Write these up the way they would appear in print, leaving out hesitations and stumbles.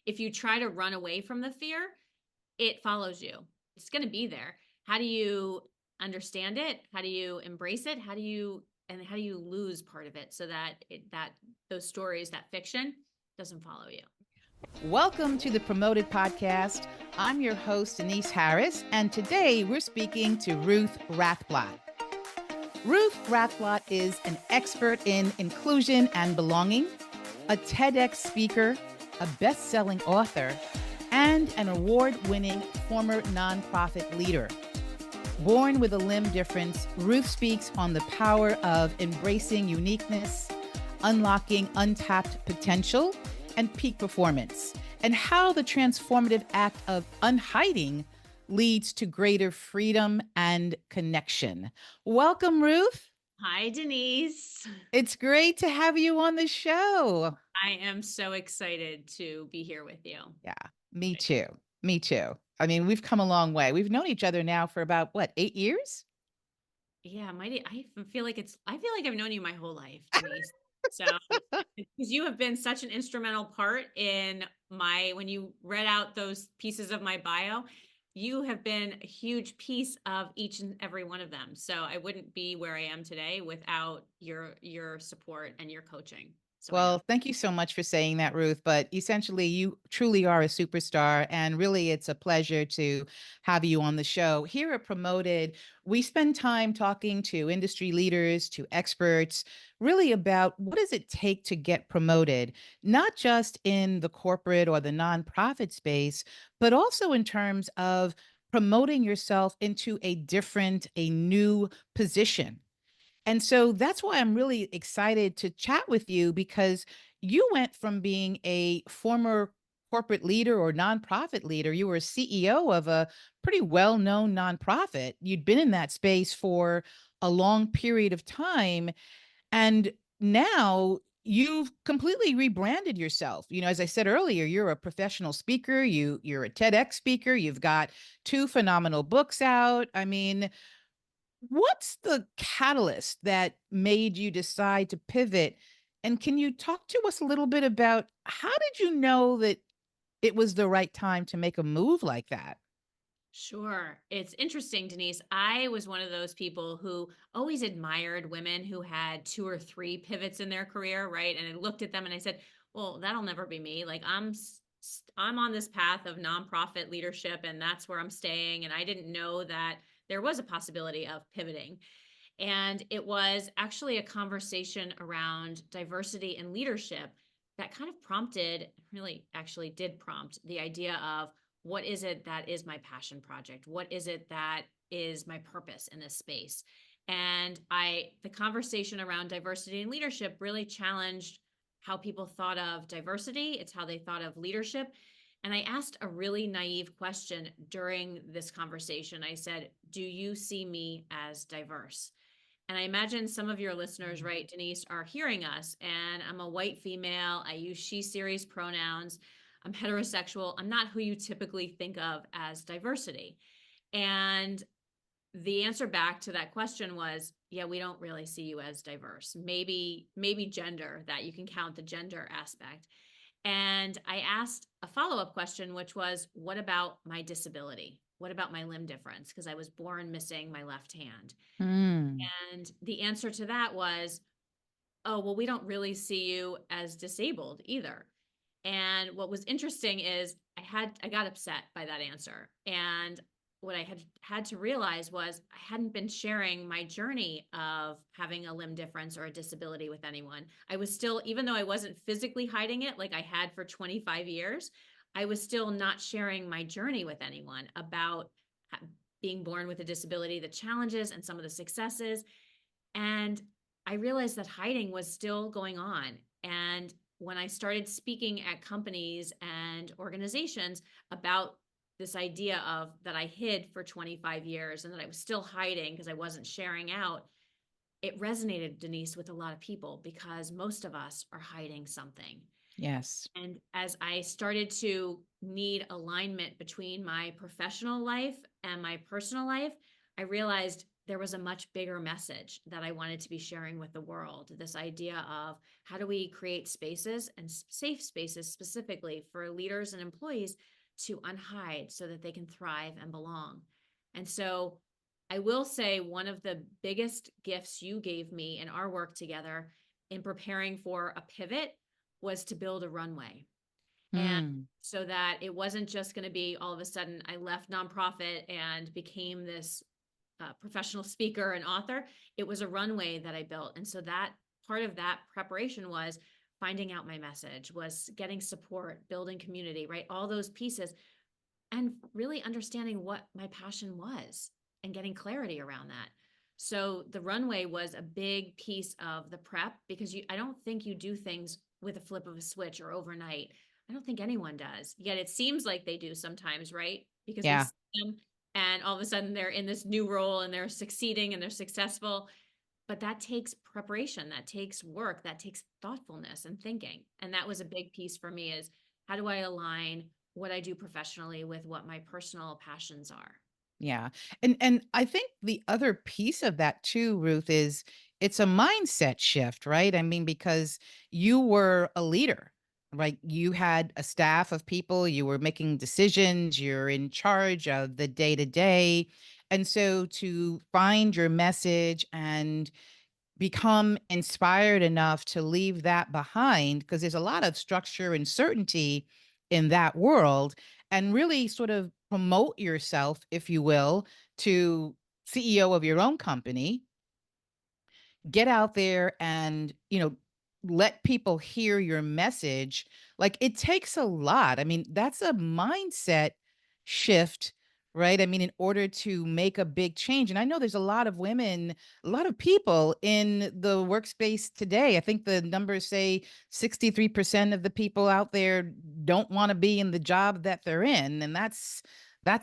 If you try to run away from the fear, it follows you. It's going to be there. How do you understand it? How do you embrace it? How do you lose part of it so that those stories, that fiction doesn't follow you? Welcome to the Promoted Podcast. I'm your host, Denise Harris, and today we're speaking to Ruth Rathblott. Ruth Rathblott is an expert in inclusion and belonging, a TEDx speaker, a best-selling author, and an award-winning former nonprofit leader. Born with a limb difference, Ruth speaks on the power of embracing uniqueness, unlocking untapped potential, and peak performance, and how the transformative act of unhiding leads to greater freedom and connection. Welcome, Ruth. Hi, Denise. It's great to have you on the show. I am so excited to be here with you. Yeah, me too. Me too. I mean, we've come a long way. We've known each other now for about, what, 8 years? Yeah, I feel like I've known you my whole life, Denise. So, because you have been such an instrumental part in when you read out those pieces of my bio, you have been a huge piece of each and every one of them. So I wouldn't be where I am today without your support and your coaching. So I know. Well, thank you so much for saying that, Ruth. But essentially, you truly are a superstar. And really, it's a pleasure to have you on the show. Here at Promoted, we spend time talking to industry leaders, to experts, really about what does it take to get promoted, not just in the corporate or the nonprofit space, but also in terms of promoting yourself into a new position. And so that's why I'm really excited to chat with you because you went from being a former corporate leader or nonprofit leader. You were a CEO of a pretty well known nonprofit. You'd been in that space for a long period of time. And now you've completely rebranded yourself. You know, as I said earlier, you're a professional speaker, you're a TEDx speaker, you've got two phenomenal books out. I mean, what's the catalyst that made you decide to pivot? And can you talk to us a little bit about how did you know that it was the right time to make a move like that? Sure. It's interesting, Denise. I was one of those people who always admired women who had two or three pivots in their career, right? And I looked at them and I said, "Well, that'll never be me. Like I'm on this path of nonprofit leadership and that's where I'm staying." And I didn't know that there was a possibility of pivoting. And it was actually a conversation around diversity and leadership that kind of prompted, really actually did prompt the idea of what is it that is my passion project? What is it that is my purpose in this space? And the conversation around diversity and leadership really challenged how people thought of diversity. It's how they thought of leadership. And I asked a really naive question during this conversation. I said, "Do you see me as diverse?" And I imagine some of your listeners, right, Denise, are hearing us. And I'm a white female. I use she series pronouns. I'm heterosexual. I'm not who you typically think of as diversity. And the answer back to that question was, yeah, we don't really see you as diverse. Maybe gender, that you can count the gender aspect. And I asked a follow-up question, which was, what about my disability? What about my limb difference? Because I was born missing my left hand. Mm. And the answer to that was, oh, well, we don't really see you as disabled either. And what was interesting is I got upset by that answer. And what I had to realize was I hadn't been sharing my journey of having a limb difference or a disability with anyone. I was still, even though I wasn't physically hiding it like I had for 25 years, I was still not sharing my journey with anyone about being born with a disability, the challenges and some of the successes. And I realized that hiding was still going on. And when I started speaking at companies and organizations about this idea of that I hid for 25 years and that I was still hiding because I wasn't sharing out, it resonated, Denise, with a lot of people because most of us are hiding something. Yes. And as I started to need alignment between my professional life and my personal life, I realized there was a much bigger message that I wanted to be sharing with the world. This idea of how do we create spaces and safe spaces specifically for leaders and employees to unhide so that they can thrive and belong. And so I will say one of the biggest gifts you gave me in our work together in preparing for a pivot was to build a runway. And Mm, so that it wasn't just going to be all of a sudden I left nonprofit and became this professional speaker and author. It was a runway that I built. And so that part of that preparation was finding out my message, was getting support, building community, right? All those pieces and really understanding what my passion was and getting clarity around that. So the runway was a big piece of the prep because I don't think you do things with a flip of a switch or overnight. I don't think anyone does. Yet it seems like they do sometimes, right? Because we yeah. see them and all of a sudden they're in this new role and they're succeeding and they're successful. But that takes preparation, that takes work, that takes thoughtfulness and thinking. And that was a big piece for me is how do I align what I do professionally with what my personal passions are? Yeah. And I think the other piece of that too, Ruth, is it's a mindset shift, right? I mean, because you were a leader, right? You had a staff of people, you were making decisions, you're in charge of the day to day. And so to find your message and become inspired enough to leave that behind, because there's a lot of structure and certainty in that world, and really sort of promote yourself, if you will, to CEO of your own company, get out there and, let people hear your message. Like, it takes a lot. I mean, that's a mindset shift, right? I mean, in order to make a big change. And I know there's a lot of women, a lot of people in the workspace today. I think the numbers say 63% of the people out there don't want to be in the job that they're in. And that's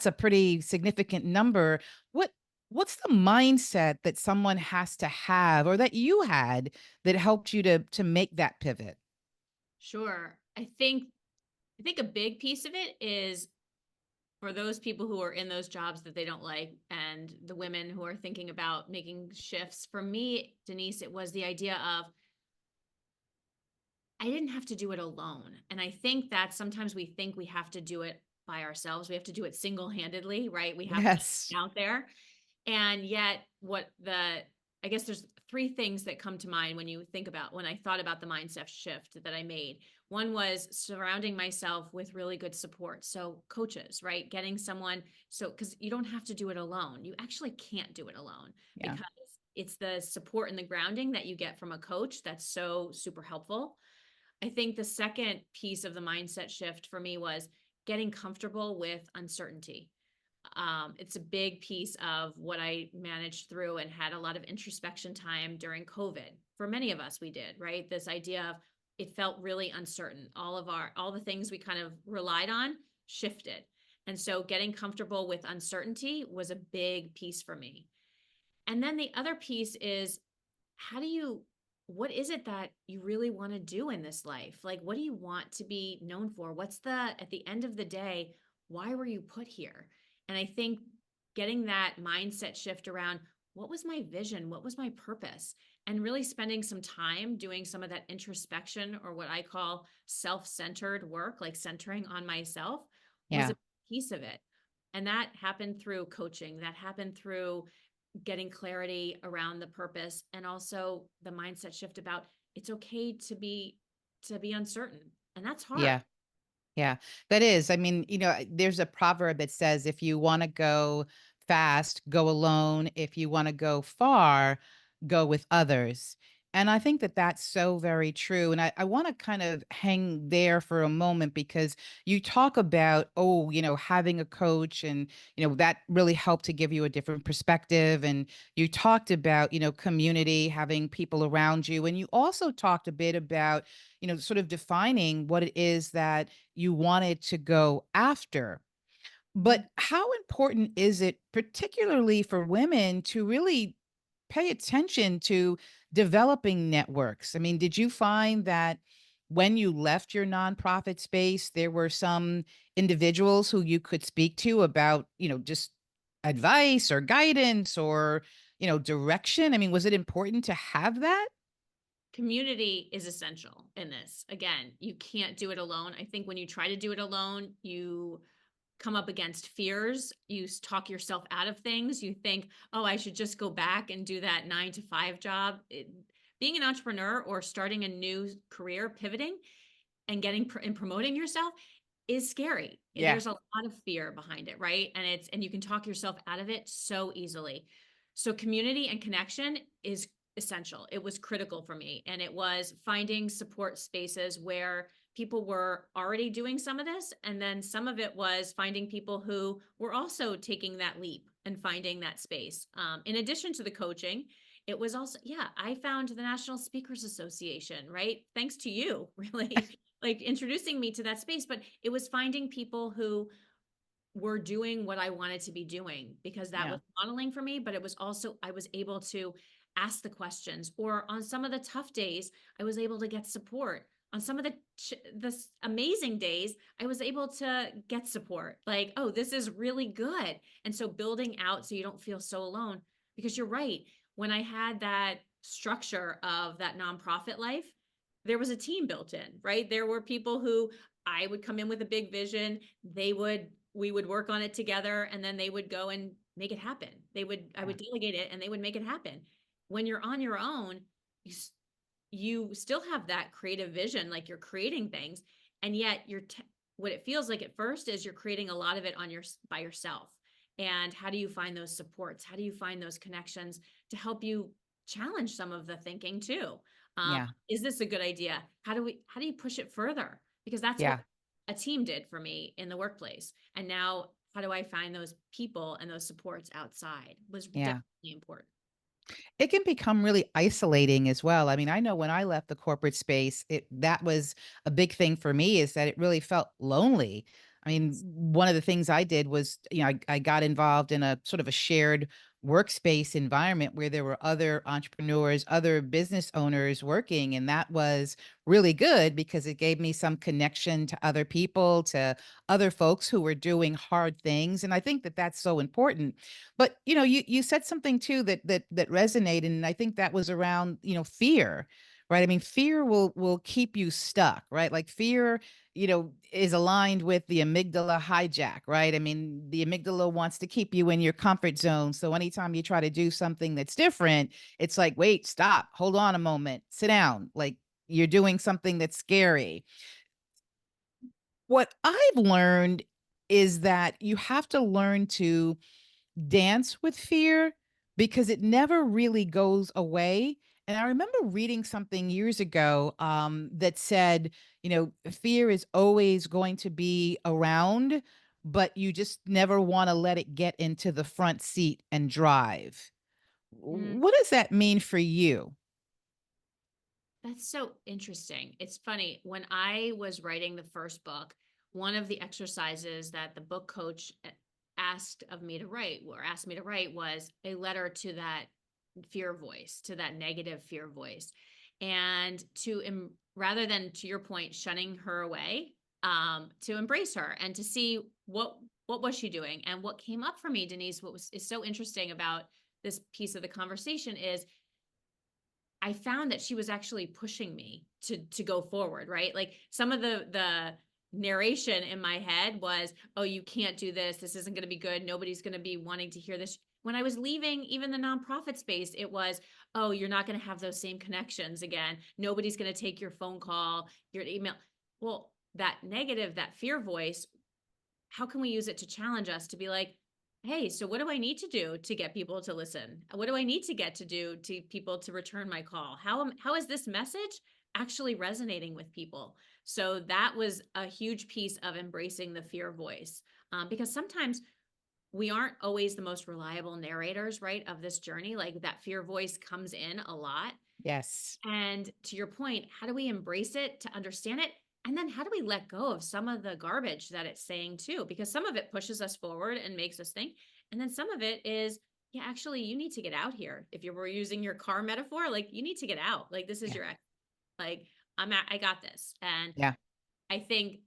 a pretty significant number. What What's the mindset that someone has to have or that you had that helped you to make that pivot? Sure. I think a big piece of it is for those people who are in those jobs that they don't like and the women who are thinking about making shifts. For me, Denise, it was the idea of I didn't have to do it alone. And I think that sometimes we think we have to do it by ourselves. We have to do it single-handedly, right? We have to Yes. be out there. And yet I guess there's three things that come to mind when I thought about the mindset shift that I made. One was surrounding myself with really good support. So coaches, right? Getting someone, so because you don't have to do it alone. You actually can't do it alone Yeah. because it's the support and the grounding that you get from a coach that's so super helpful. I think the second piece of the mindset shift for me was getting comfortable with uncertainty. It's a big piece of what I managed through and had a lot of introspection time during COVID. For many of us, we did, right? This idea of it felt really uncertain. All the things we kind of relied on shifted. And so getting comfortable with uncertainty was a big piece for me. And then the other piece is how do you what is it that you really want to do in this life? Like what do you want to be known for? What's the at the end of the day, why were you put here? And I think getting that mindset shift around what was my vision? What was my purpose? And really spending some time doing some of that introspection or what I call self-centered work, like centering on myself was Yeah. a piece of it. And that happened through coaching. That happened through getting clarity around the purpose and also the mindset shift about it's okay to be uncertain and that's hard. Yeah. Yeah, that is. I mean, there's a proverb that says if you want to go fast, go alone. If you want to go far, go with others. And I think that that's so very true. And I want to kind of hang there for a moment because you talk about, oh, having a coach and, that really helped to give you a different perspective. And you talked about, community, having people around you. And you also talked a bit about, sort of defining what it is that you wanted to go after. Mhm. But how important is it, particularly for women, to really pay attention to developing networks? I mean, did you find that when you left your nonprofit space, there were some individuals who you could speak to about, just advice or guidance or, direction? I mean, was it important to have that? Community is essential in this. Again, you can't do it alone. I think when you try to do it alone, you come up against fears. You talk yourself out of things. You think, oh, I should just go back and do that 9 to 5 job. Being an entrepreneur or starting a new career, pivoting and and promoting yourself is scary. Yeah. There's a lot of fear behind it, right? And you can talk yourself out of it so easily. So community and connection is essential. It was critical for me, and it was finding support spaces where people were already doing some of this, and then some of it was finding people who were also taking that leap and finding that space. In addition to the coaching, it was also, yeah, I found the National Speakers Association, right? Thanks to you, really, like introducing me to that space. But it was finding people who were doing what I wanted to be doing, because that Yeah. was modeling for me, but it was also, I was able to ask the questions, or on some of the tough days, I was able to get support. On some of the amazing days, I was able to get support. Like, oh, this is really good. And so building out so you don't feel so alone, because you're right. When I had that structure of that nonprofit life, there was a team built in, right? There were people who I would come in with a big vision. We would work on it together, and then they would go and make it happen. I Yeah. would delegate it and they would make it happen. When you're on your own, you, you still have that creative vision, like you're creating things, and yet what it feels like at first is you're creating a lot of it by yourself. And how do you find those supports? How do you find those connections to help you challenge some of the thinking too? Yeah. Is this a good idea? How do you push it further? Because that's what Yeah. a team did for me in the workplace. And now, how do I find those people and those supports outside was Yeah. definitely important. It can become really isolating as well. I mean, I know when I left the corporate space, that was a big thing for me, is that it really felt lonely. I mean, Yes. one of the things I did was, I got involved in a sort of a shared workspace environment where there were other entrepreneurs, other business owners working. And that was really good because it gave me some connection to other people, to other folks who were doing hard things. And I think that that's so important. But, you said something too that resonated, and I think that was around, fear, right? I mean, fear will keep you stuck, right? Like fear, is aligned with the amygdala hijack, right? I mean, the amygdala wants to keep you in your comfort zone. So anytime you try to do something that's different, it's like, wait, stop, hold on a moment, sit down. Like you're doing something that's scary. What I've learned is that you have to learn to dance with fear because it never really goes away. And I remember reading something years ago that said, fear is always going to be around, but you just never want to let it get into the front seat and drive. Mm, What does that mean for you? that's so interesting. It's funny. When I was writing the first book, one of the exercises that the book coach asked of me to write, or asked me to write, was a letter to that fear voice, to that negative fear voice. And rather than, to your point, shunning her away, to embrace her and to see what was she doing. And what came up for me, Denise, is so interesting about this piece of the conversation is I found that she was actually pushing me to go forward, right? Like some of the narration in my head was, "Oh, you can't do this. This isn't going to be good. Nobody's going to be wanting to hear this." When I was leaving even the nonprofit space, it was, "Oh, you're not going to have those same connections again. Nobody's going to take your phone call, your email." Well, that negative, that fear voice, how can we use it to challenge us to be like, hey, so what do I need to do to get people to listen? What do I need to get to do to people to return my call? How is this message actually resonating with people? So that was a huge piece of embracing the fear voice, because sometimes we aren't always the most reliable narrators, right, of this journey. Like that fear voice comes in a lot. Yes. And to your point, how do we embrace it to understand it? And then how do we let go of some of the garbage that it's saying too? Because some of it pushes us forward and makes us think. And then some of it is, yeah, actually, you need to get out here. If you were using your car metaphor, like you need to get out. Like this is Yeah. your ex. Like I got this. And Yeah. I think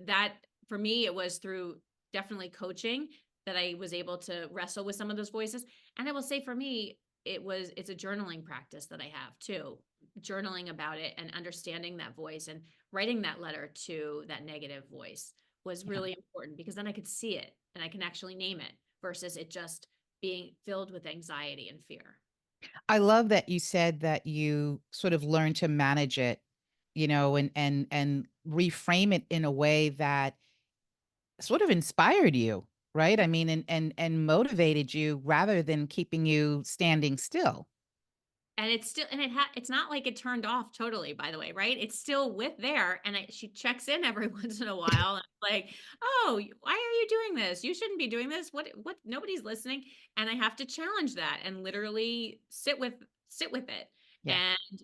that for me, it was through definitely coaching that I was able to wrestle with some of those voices. And I will say for me, it's a journaling practice that I have too. Journaling about it and understanding that voice and writing that letter to that negative voice was Yeah. really important because then I could see it and I can actually name it versus it just being filled with anxiety and fear. I love that you said that you sort of learned to manage it, and reframe it in a way that sort of inspired you, right? I mean, and motivated you rather than keeping you standing still. And it's still and it's not like it turned off totally, by the way, right? It's still with there, and she checks in every once in a while, and like, "Oh, why are you doing this? You shouldn't be doing this. What nobody's listening." And I have to challenge that and literally sit with it Yeah. and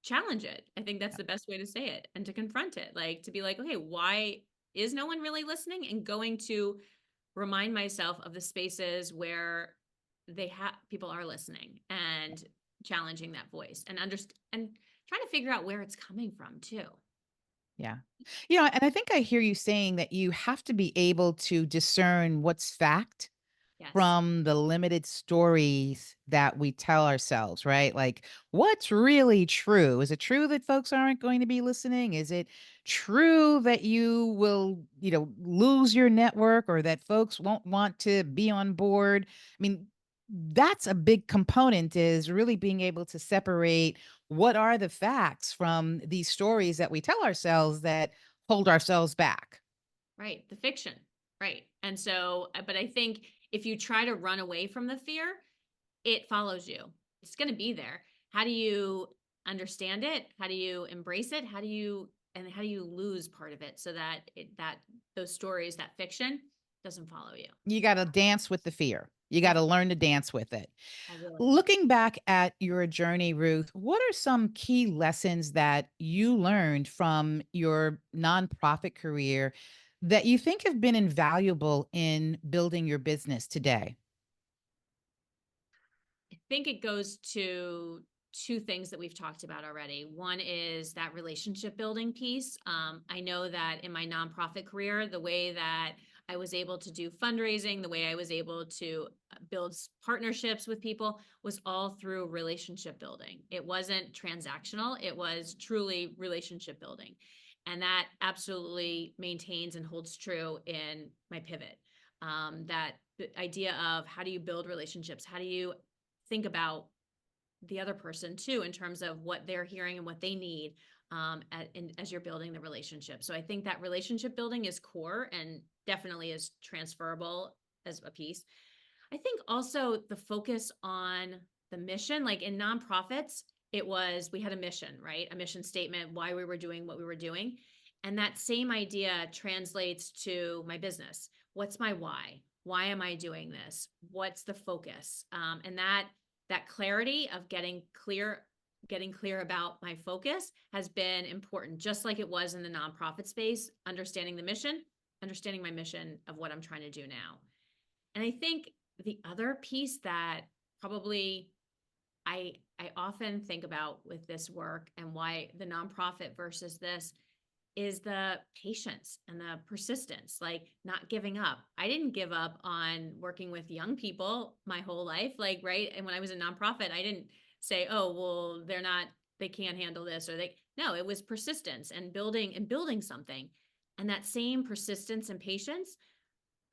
challenge it. I think that's the best way to say it and to confront it, like, to be like, "Okay, why is no one really listening?" And going to remind myself of the spaces where people are listening and challenging that voice and and trying to figure out where it's coming from too. Yeah. And I think I hear you saying that you have to be able to discern what's fact Yes. from the limited stories that we tell ourselves, right? Like, what's really true? Is it true that folks aren't going to be listening? Is it true that you will, lose your network or that folks won't want to be on board? I mean, that's a big component is really being able to separate what are the facts from these stories that we tell ourselves that hold ourselves back. Right. The fiction. Right. And so, but I think if you try to run away from the fear, it follows you. It's going to be there. How do you understand it? How do you embrace it? How do you lose part of it so that those stories, that fiction doesn't follow you? You got to dance with the fear. You got Yep. to learn to dance with it. I really do. Looking back at your journey, Ruth, what are some key lessons that you learned from your nonprofit career that you think have been invaluable in building your business today? I think it goes to two things that we've talked about already. One is that relationship building piece. I know that in my nonprofit career, the way that I was able to do fundraising, the way I was able to build partnerships with people was all through relationship building. It wasn't transactional, it was truly relationship building. And that absolutely maintains and holds true in my pivot. That the idea of how do you build relationships? How do you think about the other person too in terms of what they're hearing and what they need as you're building the relationship. So I think that relationship building is core and definitely is transferable as a piece. I think also the focus on the mission, like in nonprofits, we had a mission, right? A mission statement, why we were doing what we were doing. And that same idea translates to my business. What's my why? Why am I doing this? What's the focus? And that clarity of getting clear about my focus has been important, just like it was in the nonprofit space, understanding the mission, understanding my mission of what I'm trying to do now. And I think the other piece that probably I often think about with this work and why the nonprofit versus this is the patience and the persistence, like not giving up. I didn't give up on working with young people my whole life, like, right? And when I was a nonprofit, I didn't say, "Oh, well, they can't handle this," or no, it was persistence and building something. And that same persistence and patience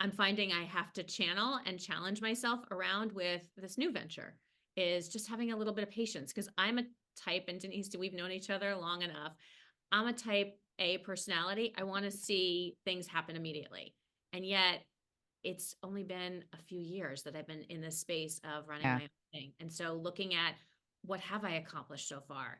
I'm finding I have to channel and challenge myself around with this new venture is just having a little bit of patience because I'm a type, and Denise, we've known each other long enough. I'm a type A personality. I want to see things happen immediately. And yet it's only been a few years that I've been in this space of running Yeah. my own thing. And so looking at what have I accomplished so far?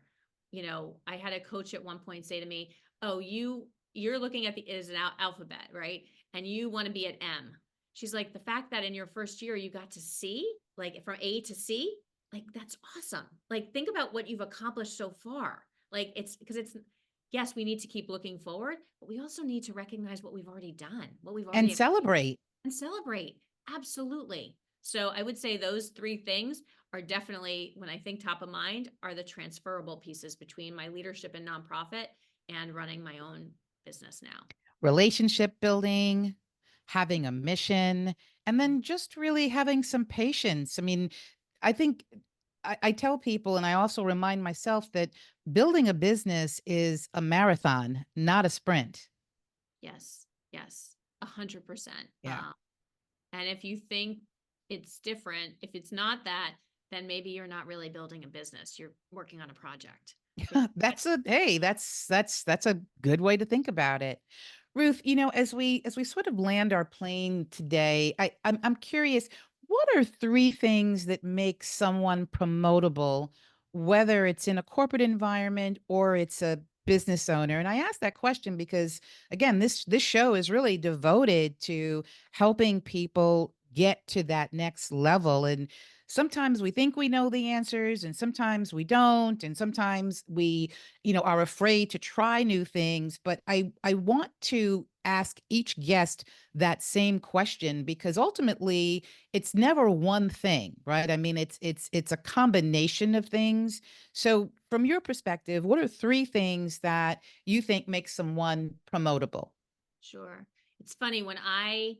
I had a coach at one point say to me, "Oh, you're looking at the is an alphabet, right? And you want to be at M." She's like, "The fact that in your first year you got to C, like from A to C, like that's awesome. Like think about what you've accomplished so far. Like it's because it's yes, we need to keep looking forward, but we also need to recognize what we've already done, what we've And already celebrate. and celebrate. Absolutely. So I would say those three things are definitely, when I think top of mind, are the transferable pieces between my leadership in nonprofit and running my own business now. Relationship building, having a mission, and then just really having some patience. I mean, I think I tell people, and I also remind myself that building a business is a marathon, not a sprint. Yes, yes, 100%. Yeah. And if you think it's different, if it's not that, then maybe you're not really building a business. You're working on a project. So That's a hey, that's a good way to think about it. Ruth, as we sort of land our plane today, I'm curious, what are three things that make someone promotable, whether it's in a corporate environment or it's a business owner? And I ask that question because again, this show is really devoted to helping people get to that next level. And sometimes we think we know the answers and sometimes we don't, and sometimes we are afraid to try new things. But I want to ask each guest that same question because ultimately it's never one thing, right? I mean, it's a combination of things. So from your perspective, what are three things that you think make someone promotable? sure. It's funny when I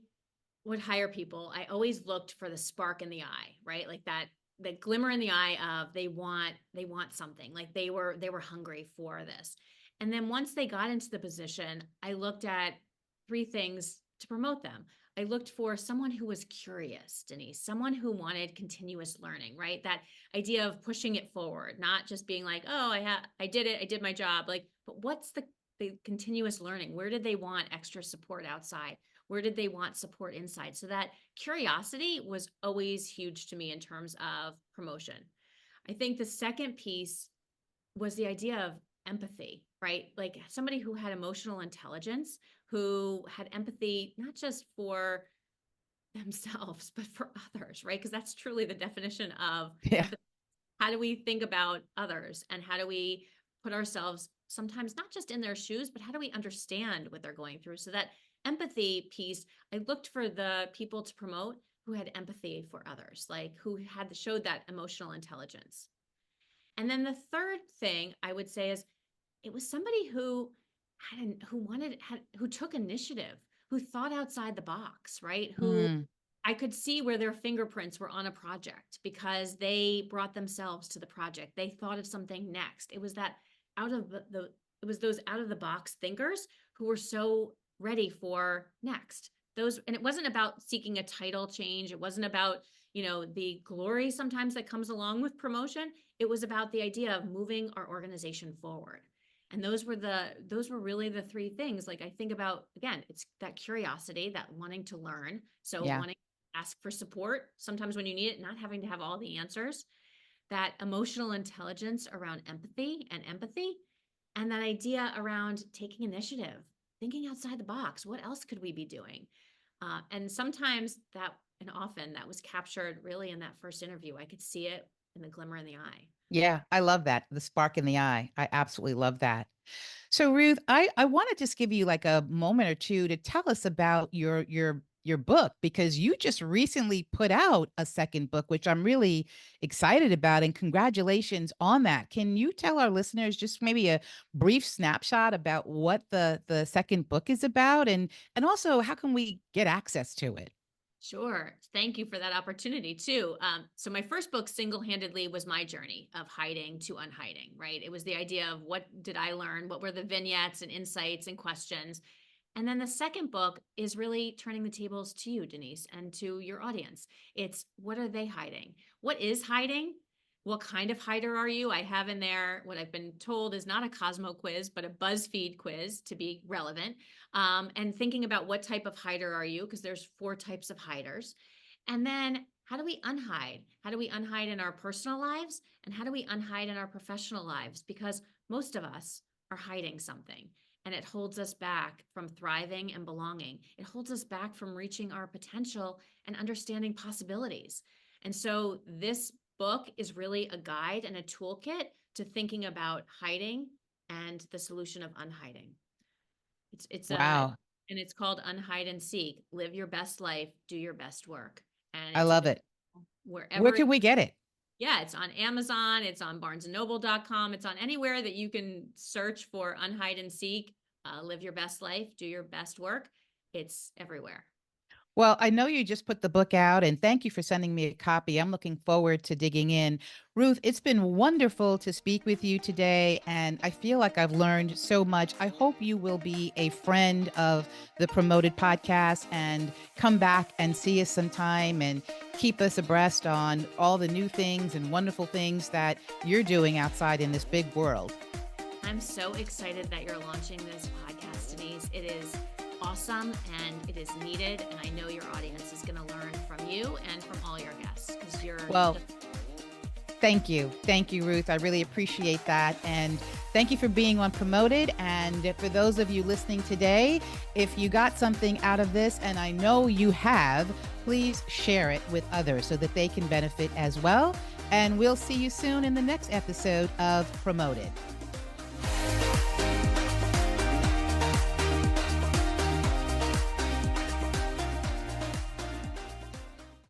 would hire people, I always looked for the spark in the eye, right? Like that the glimmer in the eye of they want something. Like they were hungry for this. And then once they got into the position, I looked at three things to promote them. I looked for someone who was curious, Denise, someone who wanted continuous learning, right? That idea of pushing it forward, not just being like, "Oh, I did it, I did my job." Like, but what's the continuous learning? Where did they want extra support outside? Where did they want support inside? So that curiosity was always huge to me in terms of promotion. I think the second piece was the idea of empathy, right? Like somebody who had emotional intelligence, who had empathy, not just for themselves, but for others, right? Because that's truly the definition of Yeah. empathy. How do we think about others and how do we put ourselves sometimes not just in their shoes, but how do we understand what they're going through? So that empathy piece, I looked for the people to promote who had empathy for others, like who had showed that emotional intelligence. And then the third thing I would say is it was somebody who who took initiative, who thought outside the box, right? Who Mm, I could see where their fingerprints were on a project because they brought themselves to the project. They thought of something next. It was that out of the it was those out of the box thinkers who were so ready for next. Those and it wasn't about seeking a title change. It wasn't about, the glory sometimes that comes along with promotion. It was about the idea of moving our organization forward. And those were really the three things. Like I think about again, it's that curiosity, that wanting to learn. So yeah. wanting ask for support sometimes when you need it, not having to have all the answers, that emotional intelligence around empathy, and that idea around taking initiative, thinking outside the box. What else could we be doing? And sometimes that, and often that was captured really in that first interview. I could see it in the glimmer in the eye. Yeah, I love that. The spark in the eye. I absolutely love that. So Ruth, I want to just give you like a moment or two to tell us about your book because you just recently put out a second book which I'm really excited about, and congratulations on that. Can you tell our listeners just maybe a brief snapshot about what the second book is about, and also how can we get access to it? Sure. Thank you for that opportunity too. So my first book single-handedly was my journey of hiding to unhiding, right? It was the idea of what did I learn? What were the vignettes and insights and questions? And then the second book is really turning the tables to you, Denise, and to your audience. It's what are they hiding? What is hiding? What kind of hider are you? I have in there what I've been told is not a Cosmo quiz, but a BuzzFeed quiz to be relevant. And thinking about what type of hider are you? Because there's four types of hiders. And then how do we unhide? How do we unhide in our personal lives? And how do we unhide in our professional lives? Because most of us are hiding something and it holds us back from thriving and belonging. It holds us back from reaching our potential and understanding possibilities. And so this book is really a guide and a toolkit to thinking about hiding and the solution of unhiding. It's a Wow, and it's called Unhide and Seek. Live your best life, do your best work. And I it's love available it. Where wherever can we get it? yeah, it's on Amazon, it's on barnesandnoble.com, it's on anywhere that you can search for Unhide and Seek, live your best life, do your best work. It's everywhere. Well, I know you just put the book out, and thank you for sending me a copy. I'm looking forward to digging in. Ruth, it's been wonderful to speak with you today, and I feel like I've learned so much. I hope you will be a friend of the Promoted podcast and come back and see us sometime and keep us abreast on all the new things and wonderful things that you're doing outside in this big world. I'm so excited that you're launching this podcast, Denise. It is awesome and it is needed. And I know your audience is going to learn from you and from all your guests because you're Well, thank you. Thank you, Ruth. I really appreciate that. And thank you for being on Promoted. And for those of you listening today, if you got something out of this, and I know you have, please share it with others so that they can benefit as well. And we'll see you soon in the next episode of Promoted.